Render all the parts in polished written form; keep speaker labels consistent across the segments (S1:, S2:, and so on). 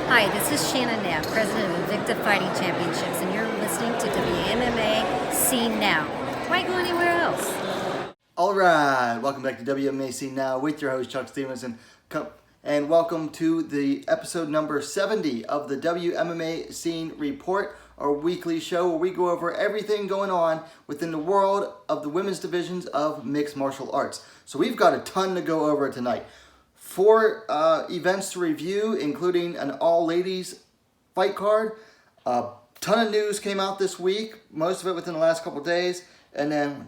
S1: Hi, this is Shannon Knapp, president of Invicta Fighting Championships, and you're listening to WMMA Scene Now. Why go anywhere else?
S2: All right, welcome back to WMMA Scene Now with your host Chuck Stevenson, and welcome to the episode number 70 of the WMMA Scene Report, our weekly show where we go over everything going on within the world of the women's divisions of mixed martial arts. So we've got a ton to go over tonight. 4 events to review, including an all-ladies fight card. A ton of news came out this week, most of it within the last couple days. And then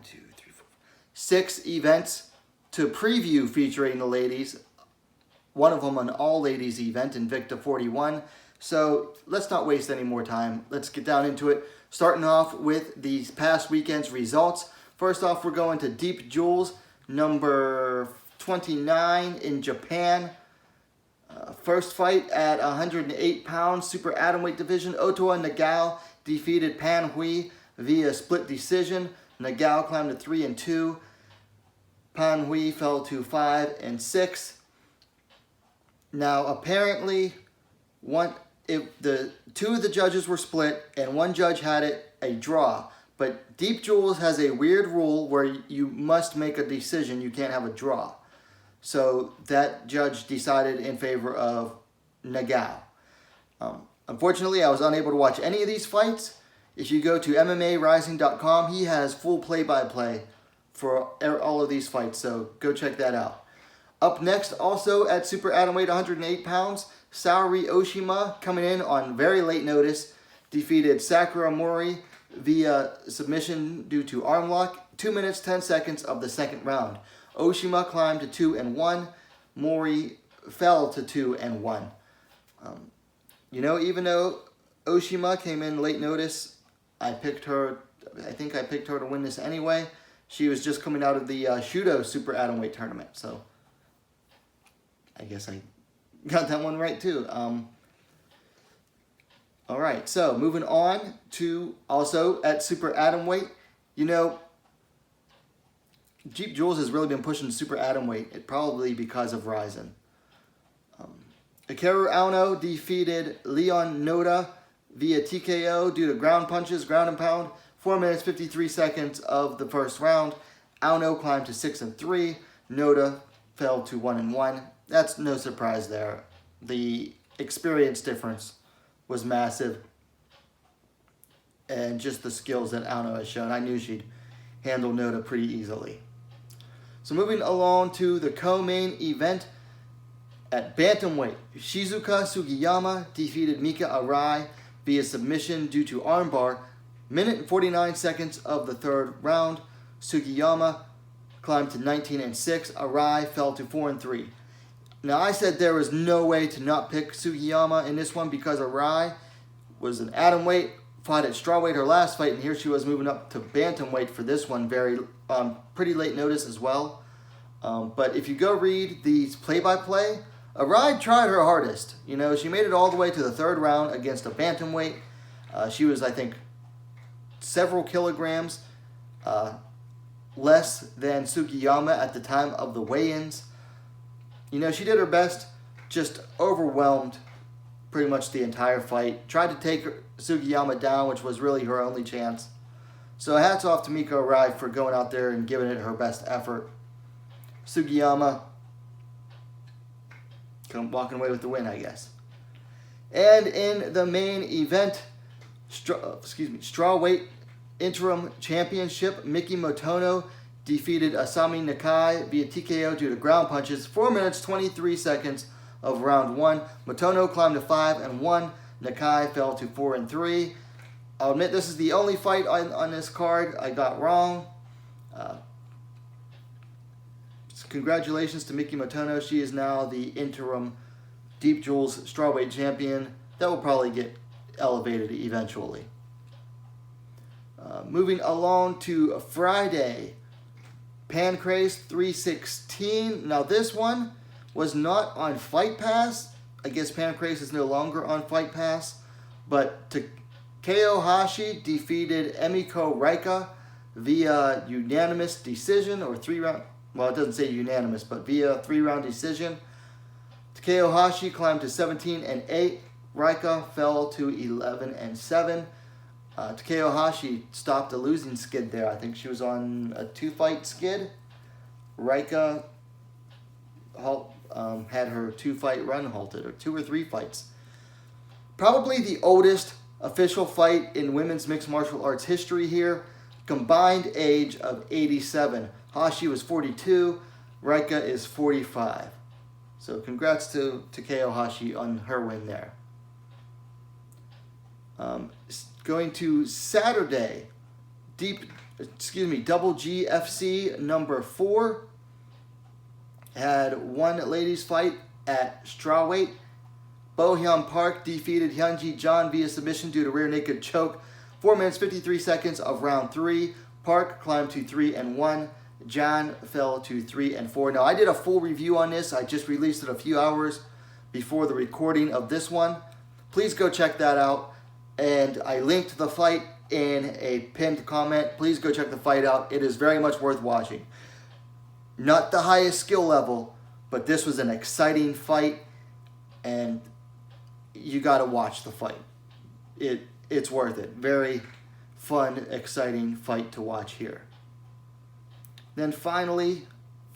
S2: 6 events to preview featuring the ladies. One of them an all-ladies event, Invicta 41. So let's not waste any more time. Let's get down into it. Starting off with these past weekend's results. First off, we're going to Deep Jewels, number 29 in Japan. First fight at 108 pounds, super atomweight division. Otoa Nagao defeated Pan Hui via split decision. Nagao climbed to 3-2. Pan Hui fell to 5-6. Now apparently, two of the judges were split and one judge had it a draw. But Deep Jewels has a weird rule where you must make a decision. You can't have a draw. So that judge decided in favor of Nagao. Unfortunately, I was unable to watch any of these fights. If you go to MMARising.com, he has full play-by-play for all of these fights, so go check that out. Up next, also at super atomweight, 108 pounds, Saori Oshima, coming in on very late notice, defeated Sakura Mori via submission due to arm lock, 2 minutes, 10 seconds of the second round. Oshima climbed to 2-1. Mori fell to 2-1. Even though Oshima came in late notice, I think I picked her to win this anyway. She was just coming out of the Shudo Super Atomweight tournament, so I guess I got that one right too. All right, so moving on to also at Super Atomweight. Deep Jewels has really been pushing super atomweight, probably because of Ryzen. Hikaru Aono defeated Leon Noda via TKO due to ground punches, ground and pound. 4 minutes, 53 seconds of the first round. Aono climbed to 6-3. Noda fell to 1-1. That's no surprise there. The experience difference was massive. And just the skills that Aono has shown. I knew she'd handle Noda pretty easily. So moving along to the co-main event at bantamweight, Shizuka Sugiyama defeated Mika Arai via submission due to armbar. Minute and 49 seconds of the third round. Sugiyama climbed to 19-6. Arai fell to 4-3. Now I said there was no way to not pick Sugiyama in this one because Arai was an atomweight, fought at strawweight her last fight, and here she was moving up to bantamweight for this one, pretty late notice as well. But if you go read these play-by-play, Arai tried her hardest. She made it all the way to the third round against a bantamweight. She was, I think, several kilograms less than Sugiyama at the time of the weigh-ins. She did her best, just overwhelmed pretty much the entire fight. Tried to take Sugiyama down, which was really her only chance. So hats off to Mika Arai for going out there and giving it her best effort. Sugiyama walking away with the win, I guess. And in the main event, strawweight interim championship, Miki Motono defeated Asami Nakai via TKO due to ground punches. 4 minutes, 23 seconds of round 1. Motono climbed to 5-1. Nakai fell to 4-3. I'll admit this is the only fight on this card I got wrong. Congratulations to Miki Motono. She is now the interim Deep Jewels strawweight champion. That will probably get elevated eventually. Moving along to Friday, Pancrase 316. Now this one was not on Fight Pass. I guess Pancrase is no longer on Fight Pass. But Takeo Hashi defeated Emiko Raika via unanimous decision or 3-round. Well, it doesn't say unanimous, but via 3-round decision. Takeo Hashi climbed to 17-8. Rika fell to 11-7. Takeo Hashi stopped a losing skid there. I think she was on a 2-fight skid. Rika had her 2-fight run halted, or 2 or 3 fights. Probably the oldest official fight in women's mixed martial arts history here. Combined age of 87. Hashi was 42. Rika is 45. So congrats to Takeo Hashi on her win there. Going to Saturday, Double GFC number 4 had one ladies fight at strawweight. Bohyun Park defeated Hyunji John via submission due to rear naked choke. 4 minutes 53 seconds of round 3. Park climbed to 3-1. John fell to 3-4. Now I did a full review on this. I just released it a few hours before the recording of this one. Please go check that out. And I linked the fight in a pinned comment. Please go check the fight out. It is very much worth watching. Not the highest skill level, but this was an exciting fight, and you got to watch the fight. It's worth it. Very fun, exciting fight to watch here. Then finally,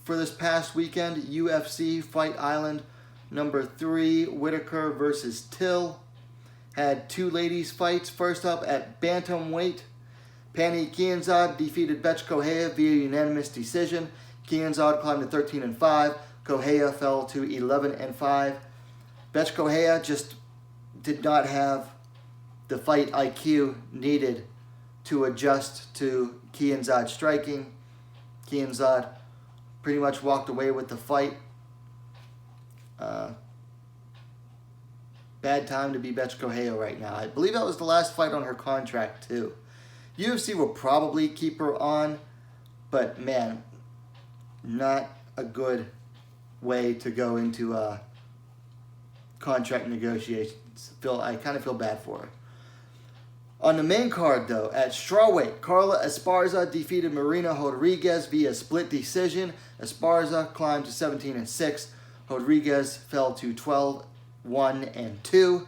S2: for this past weekend, UFC Fight Island number 3, Whitaker versus Till. Had 2 ladies fights. First up at bantamweight, Pani Kianzad defeated Betch Correia via unanimous decision. Kianzad climbed to 13-5. Correia fell to 11-5. Betch Correia just did not have the fight IQ needed to adjust to Kianzad's striking. Kianzad pretty much walked away with the fight. Bad time to be Betch Correia right now. I believe that was the last fight on her contract too. UFC will probably keep her on, but man, not a good way to go into contract negotiations. I kind of feel bad for her. On the main card though, at strawweight, Carla Esparza defeated Marina Rodriguez via split decision. Esparza climbed to 17-6. Rodriguez fell to 12-1-2.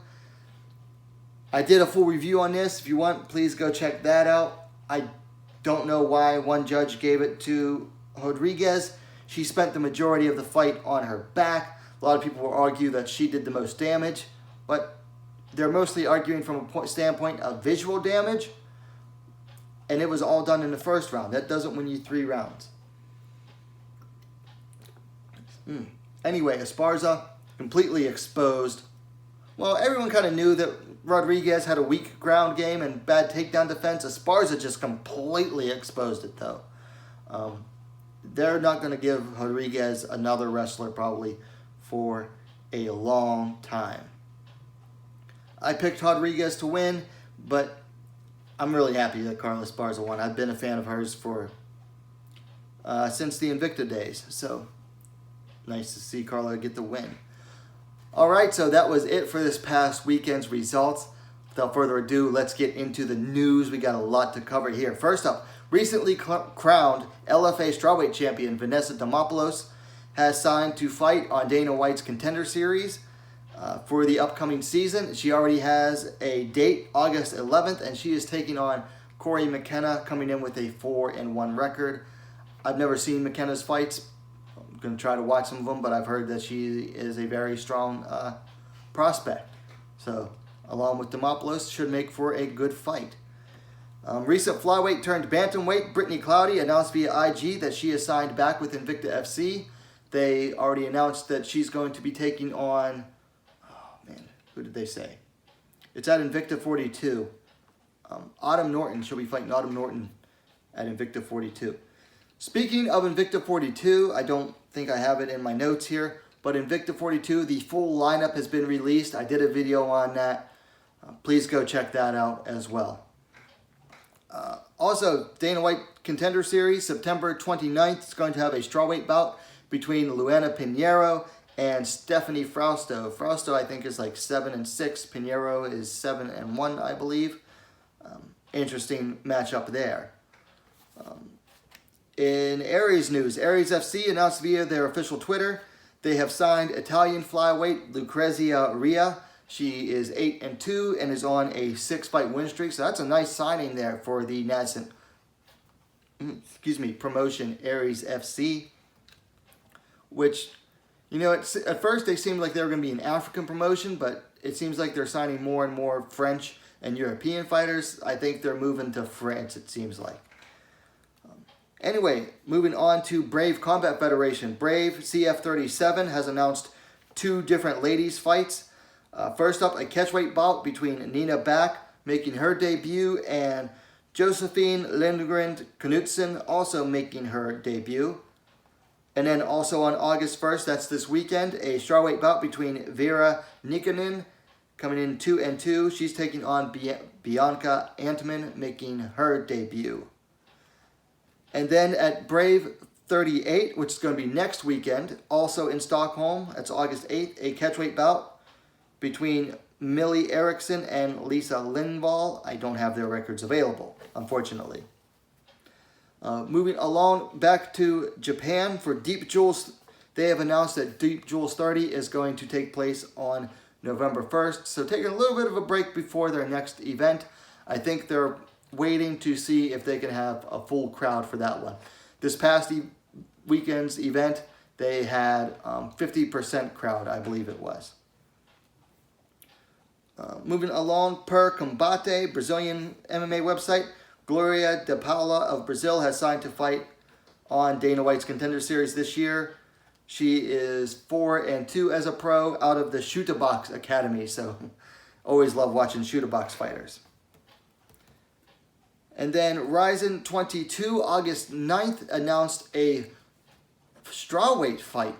S2: I did a full review on this. If you want, please go check that out. I don't know why one judge gave it to Rodriguez. She spent the majority of the fight on her back. A lot of people will argue that she did the most damage, but they're mostly arguing from a standpoint of visual damage, and it was all done in the first round. That doesn't win you 3 rounds. Anyway, Esparza completely exposed. Well, everyone kind of knew that Rodriguez had a weak ground game and bad takedown defense. Esparza just completely exposed it, though. They're not going to give Rodriguez another wrestler probably for a long time. I picked Rodriguez to win, but I'm really happy that Carla Esparza won. I've been a fan of hers for since the Invicta days, so nice to see Carla get the win. All right, so that was it for this past weekend's results. Without further ado, let's get into the news. We got a lot to cover here. First up, recently crowned LFA strawweight champion Vanessa Demopoulos has signed to fight on Dana White's Contender Series for the upcoming season. She already has a date, August 11th, and she is taking on Corey McKenna, coming in with a 4-1 record. I've never seen McKenna's fights. I'm going to try to watch some of them, but I've heard that she is a very strong prospect. So, along with Demopoulos, should make for a good fight. Recent flyweight turned bantamweight Brittany Cloudy announced via IG that she is signed back with Invicta FC. They already announced that she's going to be taking on, who did they say? It's at Invicta 42. Autumn Norton. She'll be fighting Autumn Norton at Invicta 42. Speaking of Invicta 42, I don't think I have it in my notes here, but Invicta 42, the full lineup has been released. I did a video on that. Please go check that out as well. Also, Dana White Contender Series, September 29th, is going to have a strawweight bout between Luana Pinheiro and Stephanie Frausto. Frausto, I think, is like 7-6. Pinheiro is 7-1, I believe. Interesting matchup there. In Aries news, Aries FC announced via their official Twitter they have signed Italian flyweight Lucrezia Ria She is 8-2 and is on a 6-fight win streak. So that's a nice signing there for the nascent, promotion, Aries FC. Which, at first they seemed like they were going to be an African promotion, but it seems like they're signing more and more French and European fighters. I think they're moving to France, it seems like. Anyway, moving on to Brave Combat Federation. Brave CF37 has announced 2 different ladies fights. First up, a catchweight bout between Nina Back, making her debut, and Josephine Lindgren Knudsen, also making her debut. And then also on August 1st, that's this weekend, a strawweight bout between Vera Nikkanen, coming in 2-2. She's taking on Bianca Antman, making her debut. And then at Brave 38, which is going to be next weekend, also in Stockholm, that's August 8th, a catchweight bout between Millie Erickson and Lisa Lindvall. I don't have their records available, unfortunately. Moving along back to Japan for Deep Jewels, they have announced that Deep Jewels 30 is going to take place on November 1st. So taking a little bit of a break before their next event. I think they're waiting to see if they can have a full crowd for that one. This past weekend's event, they had 50% crowd, I believe it was. Moving along, Per Combate, Brazilian MMA website, Gloria de Paula of Brazil has signed to fight on Dana White's Contender Series this year. She is 4-2 as a pro out of the Shoota Box Academy, so always love watching Shoota Box fighters. And then Ryzen 22, August 9th, announced a strawweight fight.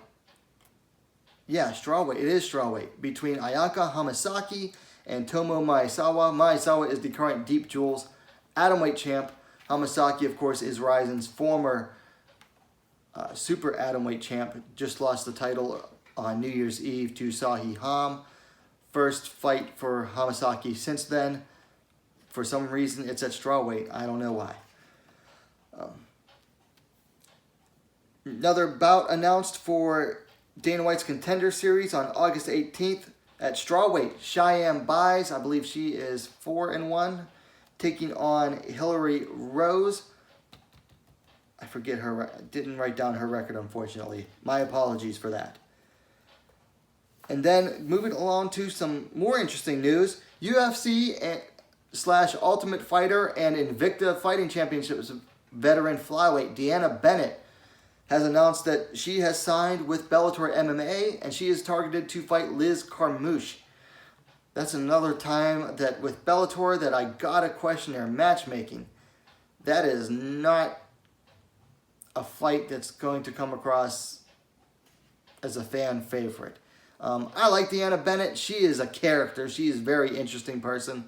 S2: Yeah, strawweight. It is strawweight. Between Ayaka Hamasaki and Tomo Maesawa. Maesawa is the current Deep Jewels atomweight champ. Hamasaki, of course, is Ryzen's former super atomweight champ. Just lost the title on New Year's Eve to Sahi Ham. First fight for Hamasaki since then. For some reason, it's at strawweight. I don't know why. Another bout announced for Dana White's Contender Series on August 18th at strawweight. Cheyenne Buys, I believe she is 4-1, taking on Hillary Rose. I forget her. Didn't write down her record, unfortunately. My apologies for that. And then moving along to some more interesting news. UFC / Ultimate Fighter and Invicta Fighting Championships veteran flyweight Deanna Bennett has announced that she has signed with Bellator MMA and she is targeted to fight Liz Carmouche. That's another time that with Bellator that I gotta question their matchmaking. That is not a fight that's going to come across as a fan favorite. I like Deanna Bennett. She is a character. She is a very interesting person.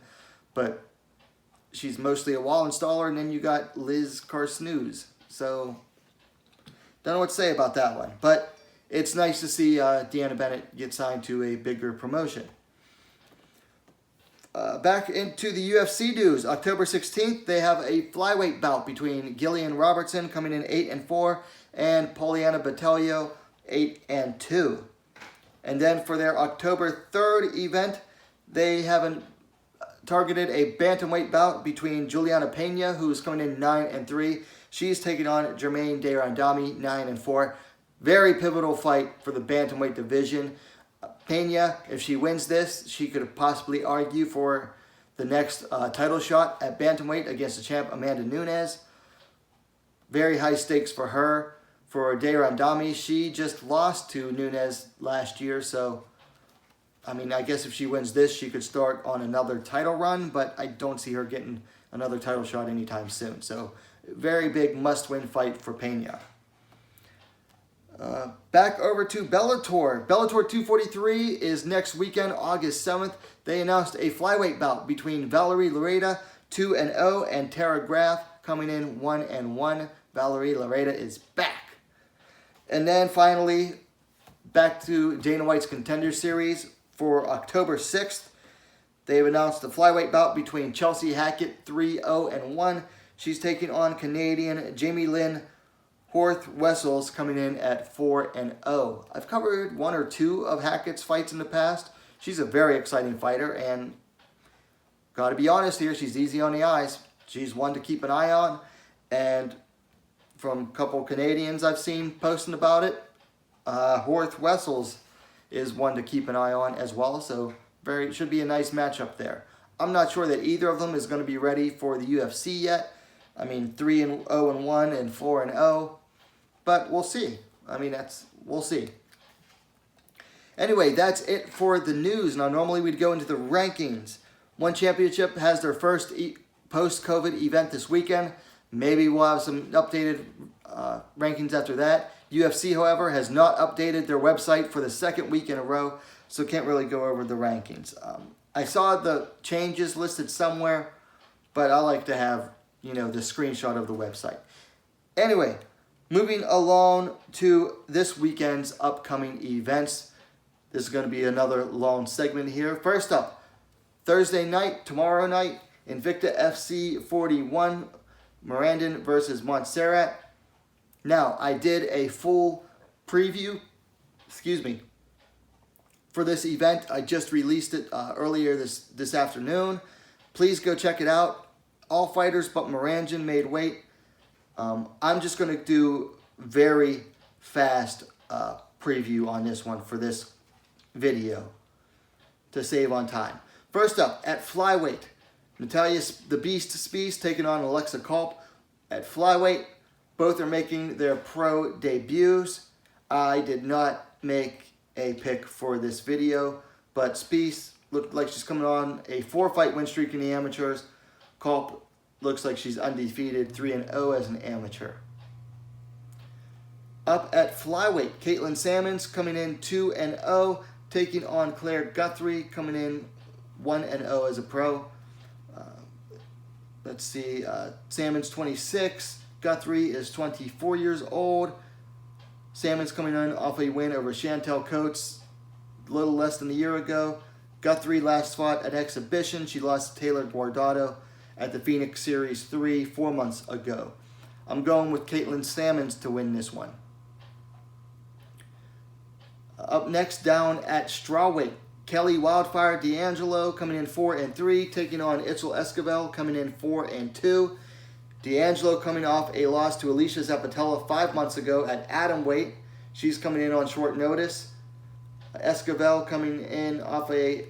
S2: But she's mostly a wall installer, and then you got Liz Carmouche. So, don't know what to say about that one. But it's nice to see Deanna Bennett get signed to a bigger promotion. Back into the UFC news. October 16th, they have a flyweight bout between Gillian Robertson, coming in 8-4, and Poliana Botelho, 8-2. And then for their October 3rd event, they have targeted a bantamweight bout between Juliana Pena, who's coming in 9-3. She's taking on Germaine de Randami, 9-4. Very pivotal fight for the bantamweight division. Pena, if she wins this, she could possibly argue for the next title shot at bantamweight against the champ Amanda Nunes. Very high stakes for her. For de Randami, she just lost to Nunes last year, so I mean, I guess if she wins this, she could start on another title run, but I don't see her getting another title shot anytime soon. So, very big must-win fight for Pena. Back over to Bellator. Bellator 243 is next weekend, August 7th. They announced a flyweight bout between Valerie Lareda, 2-0, and Tara Graf, coming in 1-1. Valerie Lareda is back. And then finally, back to Dana White's Contender Series. For October 6th, they've announced the flyweight bout between Chelsea Hackett, 3-0-1. She's taking on Canadian Jamie Lynn Horth Wessels, coming in at 4-0. I've covered one or two of Hackett's fights in the past. she's a very exciting fighter, and got to be honest here, she's easy on the eyes. She's one to keep an eye on, and from a couple Canadians I've seen posting about it, Horth Wessels is one to keep an eye on as well, so should be a nice matchup there. I'm not sure that either of them is going to be ready for the UFC yet. I mean, 3-0-1 and 4-0, but we'll see. I mean, we'll see. Anyway, that's it for the news. Now, normally we'd go into the rankings. One Championship has their first post-COVID event this weekend. Maybe we'll have some updated rankings after that. UFC, however, has not updated their website for the second week in a row, so can't really go over the rankings. I saw the changes listed somewhere, but I like to have, the screenshot of the website. Anyway, moving along to this weekend's upcoming events. This is going to be another long segment here. First up, Thursday night, tomorrow night, Invicta FC 41, Mirandan versus Montserrat. Now, I did a full preview, for this event. I just released it earlier this afternoon. Please go check it out. All fighters but Mirandan made weight. I'm just going to do very fast preview on this one for this video to save on time. First up, at flyweight, Natalia the Beast Spies taking on Alexa Culp. At flyweight, both are making their pro debuts. I did not make a pick for this video, but Spies looked like she's coming on a 4-fight win streak in the amateurs. Culp looks like she's undefeated, 3-0 as an amateur. Up at flyweight, Caitlinammons coming in 2-0, taking on Claire Guthrie, coming in 1-0 as a pro. Let's see, Salmon's 26, Guthrie is 24 years old. Salmon's coming in off a win over Chantel Coates a little less than a year ago. Guthrie last fought at exhibition. She lost to Taylor Guardado at the Phoenix Series 3 4 months ago. I'm going with Caitlinammons to win this one. Up next, down at strawweight, Kelly Wildfire Dangelo coming in 4-3, taking on Itzel Escavali coming in 4-2. Dangelo coming off a loss to Alicia Zapatella 5 months ago at atomweight. She's coming in on short notice. Escavali coming in off a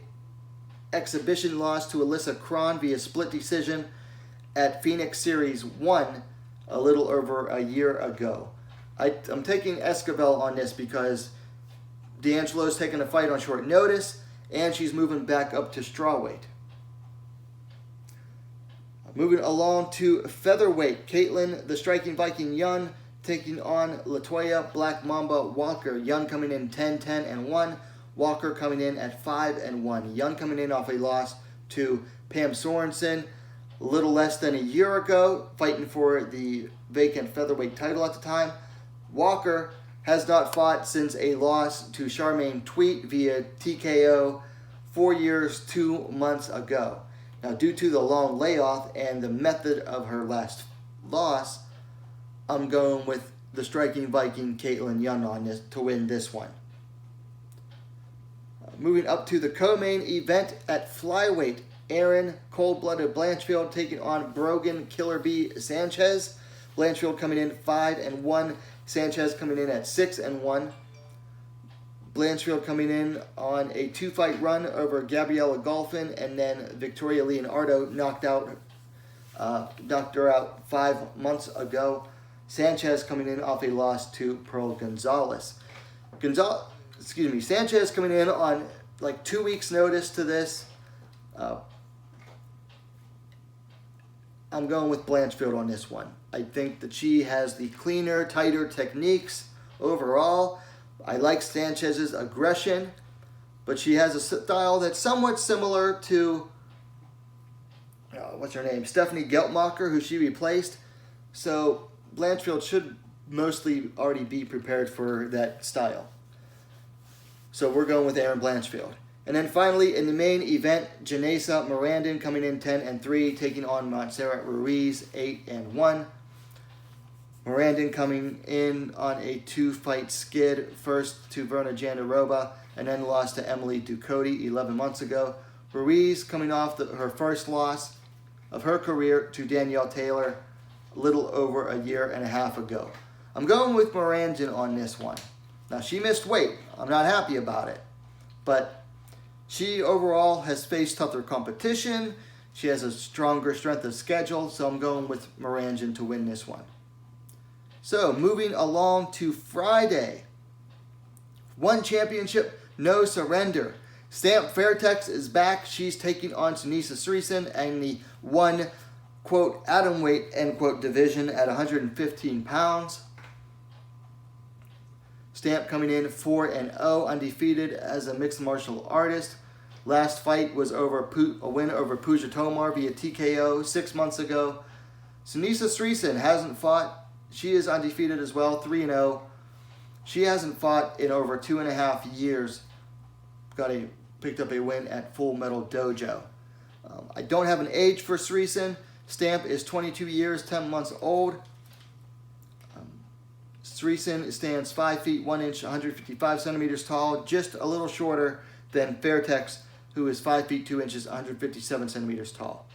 S2: exhibition loss to Alyssa Cron via split decision at Phoenix Series 1 a little over a year ago. I'm taking Escavali on this because Dangelo's taking a fight on short notice, and she's moving back up to strawweight. Moving along to featherweight, Caitlyn, the Striking Viking Young, taking on Latoya, Black Mamba Walker. Young coming in 10-1, Walker coming in at 5-1. Young coming in off a loss to Pam Sorensen a little less than a year ago, fighting for the vacant featherweight title at the time. Walker has not fought since a loss to Charmaine Tweet via TKO 4 years, 2 months ago. Now, due to the long layoff and the method of her last loss, I'm going with the Striking Viking Caitlyn Young on this to win this one. Moving up to the co-main event at flyweight, Aaron Cold-Blooded Blanchfield taking on Brogan Killer Bee Sanchez. Blanchfield coming in 5-1. Sanchez coming in at 6-1. Blanchfield coming in on a 2-fight run over Gabriella Golfin, and then Victoria Leonardo knocked her out 5 months ago. Sanchez coming in off a loss to Pearl Gonzalez. Sanchez coming in on like 2 weeks' notice to this. I'm going with Blanchfield on this one. I think that she has the cleaner, tighter techniques overall. I like Sanchez's aggression, but she has a style that's somewhat similar to, Stephanie Geltmacher, who she replaced. So Blanchfield should mostly already be prepared for that style. So we're going with Aaron Blanchfield. And then finally, in the main event, Janaesa Mirandan coming in 10-3, taking on Montserrat Ruiz 8-1. Mirandan coming in on a 2-fight skid, first to Verna Jandaroba and then lost to Emily Ducote 11 months ago. Ruiz coming off her first loss of her career to Danielle Taylor a little over a year and a half ago. I'm going with Mirandan on this one. Now, she missed weight. I'm not happy about it. But she overall has faced tougher competition. She has a stronger strength of schedule, so I'm going with Mirandan to win this one. So, moving along to Friday. One championship, no surrender. Stamp Fairtex is back. She's taking on Tunisia Streason and the one, quote, atom weight, end quote, division at 115 pounds. Stamp coming in 4-0, undefeated as a mixed martial artist. Last fight was a win over Pooja Tomar via TKO 6 months ago. Tunisia Streason hasn't fought. She is undefeated as well, 3-0. She hasn't fought in over 2.5 years. Picked up a win at Full Metal Dojo. I don't have an age for Streason. Stamp is 22 years, 10 months old. Streason stands 5 feet 1 inch, 155 centimeters tall, just a little shorter than Fairtex, who is 5 feet 2 inches, 157 centimeters tall.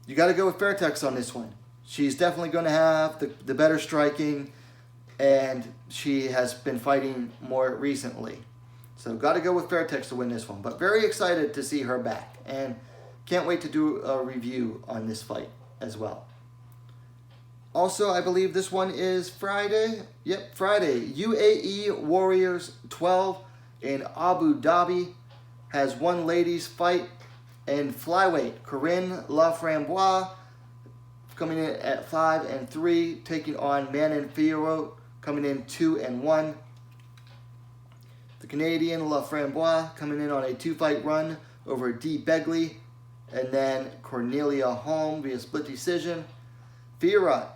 S2: You got to go with Fairtex on this one. She's definitely going to have the better striking, and she has been fighting more recently. So got to go with Fairtex to win this one. But very excited to see her back, and can't wait to do a review on this fight as well. Also, I believe this one is Friday. Yep, Friday. UAE Warriors 12 in Abu Dhabi has one ladies fight in flyweight. Corinne Laframboise coming in at 5-3, taking on Manon Fiorot coming in 2-1. The Canadian Laframboise coming in on a 2-fight run over Dee Begley, and then Cornelia Holm via split decision. Fiorot,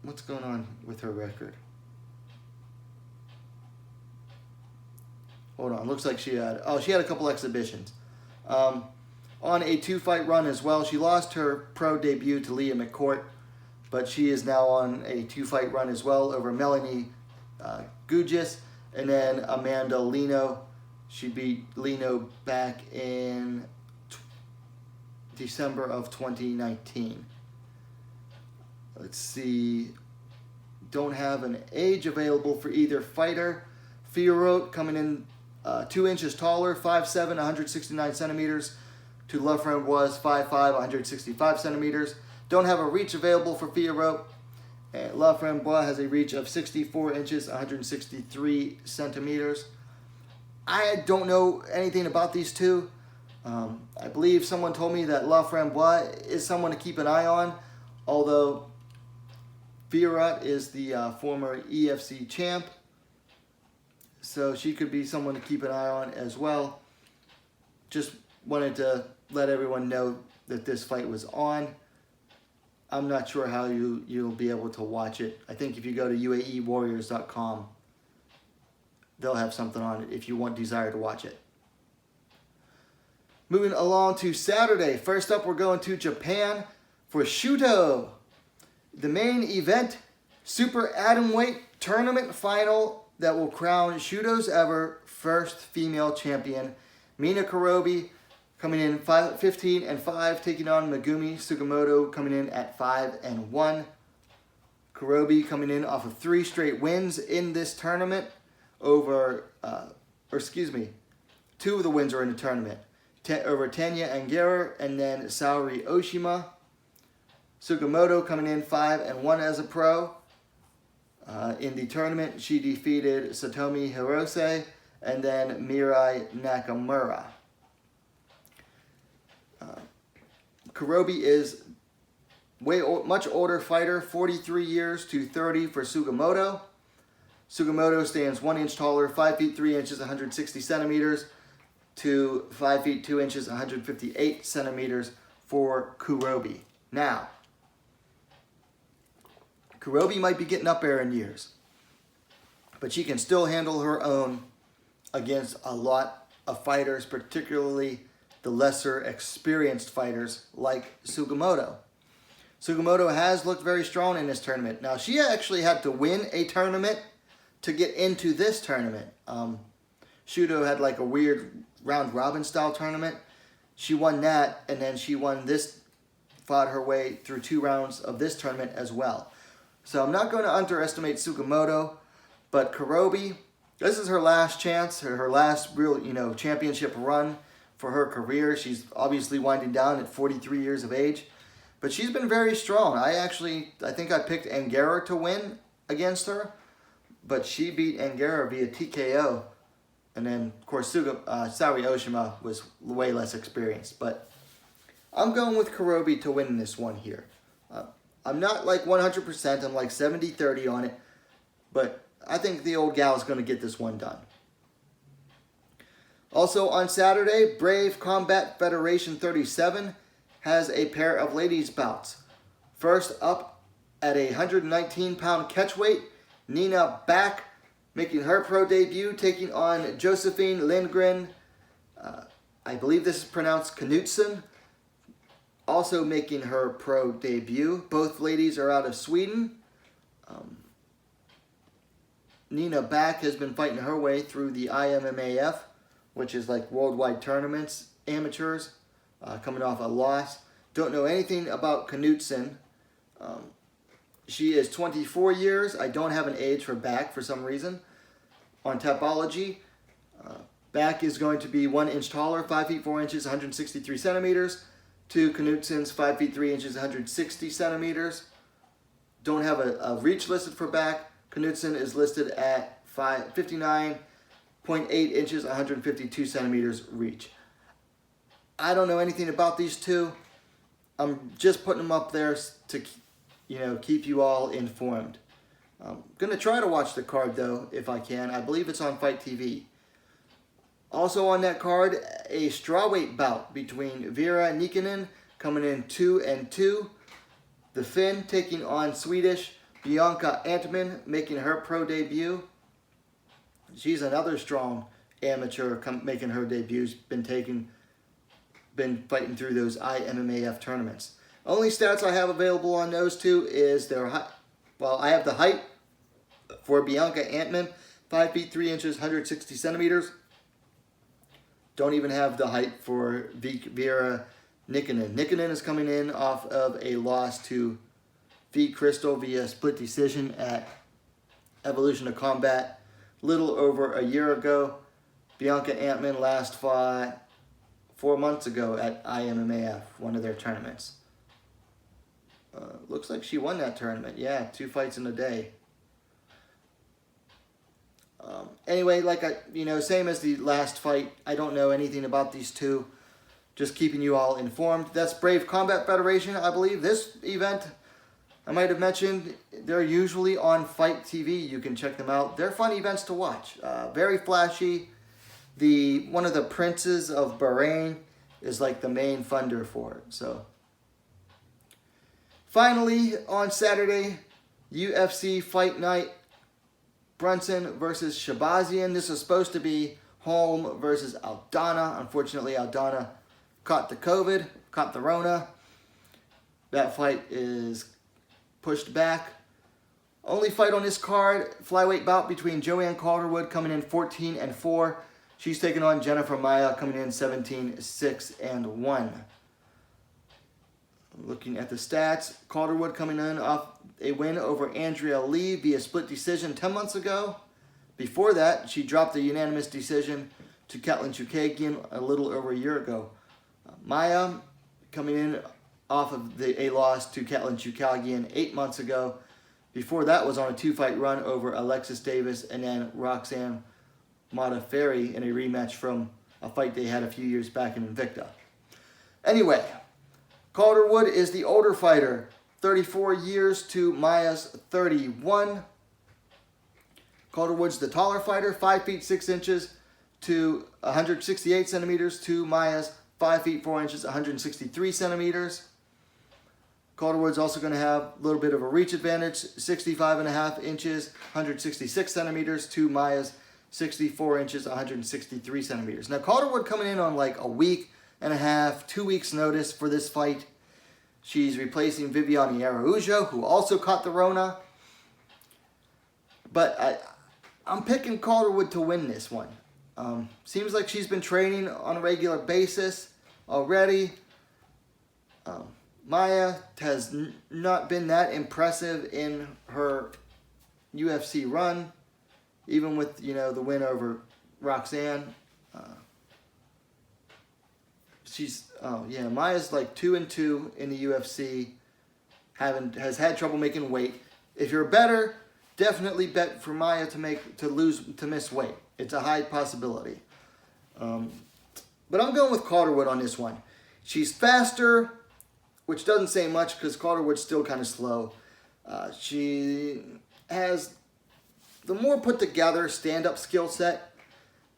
S2: what's going on with her record? Hold on, looks like she had a couple exhibitions. On a 2-fight run as well. She lost her pro debut to Leah McCourt, but she is now on a 2-fight run as well over Melanie Gugis, and then Amanda Lino. She beat Lino back in December of 2019. Let's see. Don't have an age available for either fighter. Fiorot coming in 2 inches taller, 5'7", 169 centimeters, to Laframboise 5'5", 165 centimeters. Don't have a reach available for Fiorot. And Laframboise has a reach of 64 inches, 163 centimeters. I don't know anything about these two. I believe someone told me that Laframboise is someone to keep an eye on, although Fiorot is the former EFC champ, so she could be someone to keep an eye on as well. Just wanted to let everyone know that this fight was on. I'm not sure how you'll be able to watch it. I think if you go to UAEwarriors.com, they'll have something on it if you desire to watch it. Moving along to Saturday. First up, we're going to Japan for Shooto. The main event, Super Atomweight Tournament Final that will crown Shooto's ever first female champion. Mina Karobi coming in 15-5, taking on Megumi Sugimoto coming in at 5-1. Karobi coming in off of 3 straight wins in this tournament over, 2 of the wins are in the tournament. Over Tanya Anguera and then Saori Oshima. Sugimoto coming in 5-1 as a pro. In the tournament, she defeated Satomi Hirose and then Mirai Nakamura. Karobi is much older fighter, 43 years to 30 for Sugimoto. Sugimoto stands 1 inch taller, 5 feet 3 inches, 160 centimeters, to 5 feet 2 inches, 158 centimeters for Karobi. Now, Karobi might be getting up there in years, but she can still handle her own against a lot of fighters, particularly the lesser experienced fighters like Sugimoto. Sugimoto has looked very strong in this tournament. Now, she actually had to win a tournament to get into this tournament. Shudo had like a weird round robin style tournament. She won that, and then she won this, fought her way through 2 rounds of this tournament as well. So I'm not going to underestimate Sugimoto, but Karobi, this is her last chance, her last real, championship run for her career. She's obviously winding down at 43 years of age, but she's been very strong. I think I picked Angara to win against her, but she beat Angara via TKO. And then, of course, Saori Oshima was way less experienced. But I'm going with Karobi to win this one here. I'm not like 100%. I'm like 70-30 on it. But I think the old gal is going to get this one done. Also on Saturday, Brave Combat Federation 37 has a pair of ladies bouts. First up at a 119-pound catchweight, Nina Back, making her pro debut, taking on Josephine Lindgren. I believe this is pronounced Knutson. Also making her pro debut. Both ladies are out of Sweden. Nina Back has been fighting her way through the IMMAF, which is like worldwide tournaments, amateurs, coming off a loss. Don't know anything about Knutson. She is 24 years. I don't have an age for Back for some reason. On Tapology, Back is going to be 1 inch taller, 5 feet 4 inches, 163 centimeters, to Knutson's 5 feet 3 inches, 160 centimeters. Don't have a reach listed for Back. Knutson is listed at 59.8 inches, 152 centimeters reach. I don't know anything about these two. I'm just putting them up there to keep you all informed. I'm going to try to watch the card, though, if I can. I believe it's on Fight TV. Also on that card, a strawweight bout between Vera Nikkanen, coming in 2-2. The Finn taking on Swedish Bianca Antman, making her pro debut. She's another strong amateur making her debut. Been fighting through those IMMAF tournaments. Only stats I have available on those two is their height. Well, I have the height for Bianca Antman, 5 feet 3 inches, 160 centimeters. Don't even have the height for Vera Nikkanen. Nikkanen is coming in off of a loss to V. Crystal via split decision at Evolution of Combat a little over a year ago. Bianca Antman last fought 4 months ago at IMMAF, one of their tournaments. Looks like she won that tournament. Yeah, 2 fights in a day. Anyway, same as the last fight, I don't know anything about these two. Just keeping you all informed. That's Brave Combat Federation, I believe. This event, I might have mentioned, they're usually on Fight TV. You can check them out. They're fun events to watch. Very flashy. One of the princes of Bahrain is like the main funder for it. So, finally, on Saturday, UFC Fight Night, Brunson versus Shabazian. This is supposed to be Holm versus Aldana. Unfortunately, Aldana caught the Rona. That fight is pushed back. Only fight on this card, flyweight bout between Joanne Calderwood coming in 14-4. She's taking on Jennifer Maia coming in 17-6-1. Looking at the stats, Calderwood coming in off a win over Andrea Lee via split decision 10 months ago. Before that, she dropped a unanimous decision to Caitlyn Chukagian a little over a year ago. Maia coming in off of a loss to Caitlyn Chukagian 8 months ago. Before that was on a 2-fight run over Alexis Davis and then Roxanne Modafferi in a rematch from a fight they had a few years back in Invicta. Anyway, Calderwood is the older fighter, 34 years to Maia's 31. Calderwood's the taller fighter, 5 feet 6 inches to 168 centimeters to Maia's 5 feet 4 inches, 163 centimeters. Calderwood's also going to have a little bit of a reach advantage, 65.5 inches, 166 centimeters to Maia's 64 inches, 163 centimeters. Now, Calderwood coming in on like a week and a half, 2 weeks notice for this fight. She's replacing Viviane Araújo, who also caught the Rona. But I'm picking Calderwood to win this one. Seems like she's been training on a regular basis already. Maya has not been that impressive in her UFC run, even with, the win over Roxanne. Maya's like 2-2 in the UFC. Has had trouble making weight. If you're a bettor, definitely bet for Maya to miss weight. It's a high possibility. But I'm going with Calderwood on this one. She's faster, which doesn't say much because Calderwood's still kind of slow. She has the more put together stand-up skill set.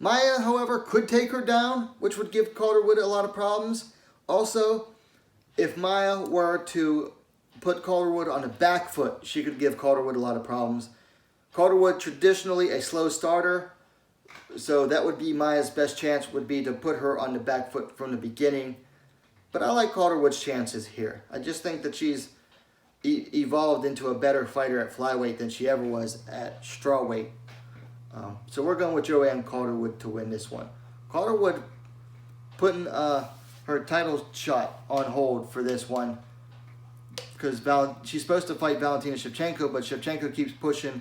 S2: Maya, however, could take her down, which would give Calderwood a lot of problems. Also, if Maya were to put Calderwood on the back foot, she could give Calderwood a lot of problems. Calderwood, traditionally a slow starter, so that would be Maya's best chance, would be to put her on the back foot from the beginning. But I like Calderwood's chances here. I just think that she's evolved into a better fighter at flyweight than she ever was at strawweight. So we're going with Joanne Calderwood to win this one. Calderwood putting her title shot on hold for this one because she's supposed to fight Valentina Shevchenko, but Shevchenko keeps pushing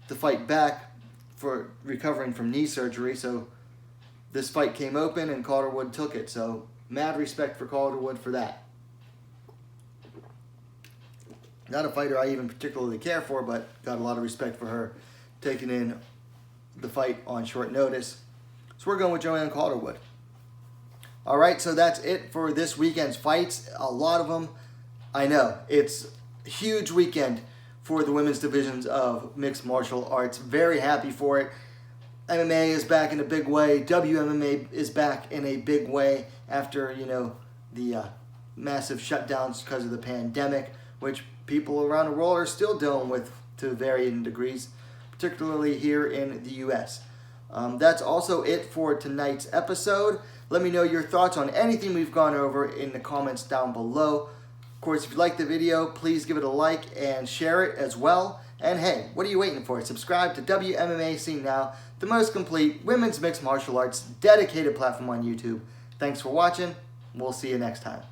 S2: the fight back for recovering from knee surgery. So this fight came open and Calderwood took it. So mad respect for Calderwood for that. Not a fighter I even particularly care for, but got a lot of respect for her taking in the fight on short notice. So we're going with Joanne Calderwood. All right, so that's it for this weekend's fights. A lot of them. I know. It's a huge weekend for the women's divisions of mixed martial arts. Very happy for it. MMA is back in a big way. WMMA is back in a big way after, the massive shutdowns because of the pandemic, which people around the world are still dealing with to varying degrees, particularly here in the U.S. That's also it for tonight's episode. Let me know your thoughts on anything we've gone over in the comments down below. Of course, if you like the video, please give it a like and share it as well. And hey, what are you waiting for? Subscribe to WMMA Scene Now, the most complete women's mixed martial arts dedicated platform on YouTube. Thanks for watching. We'll see you next time.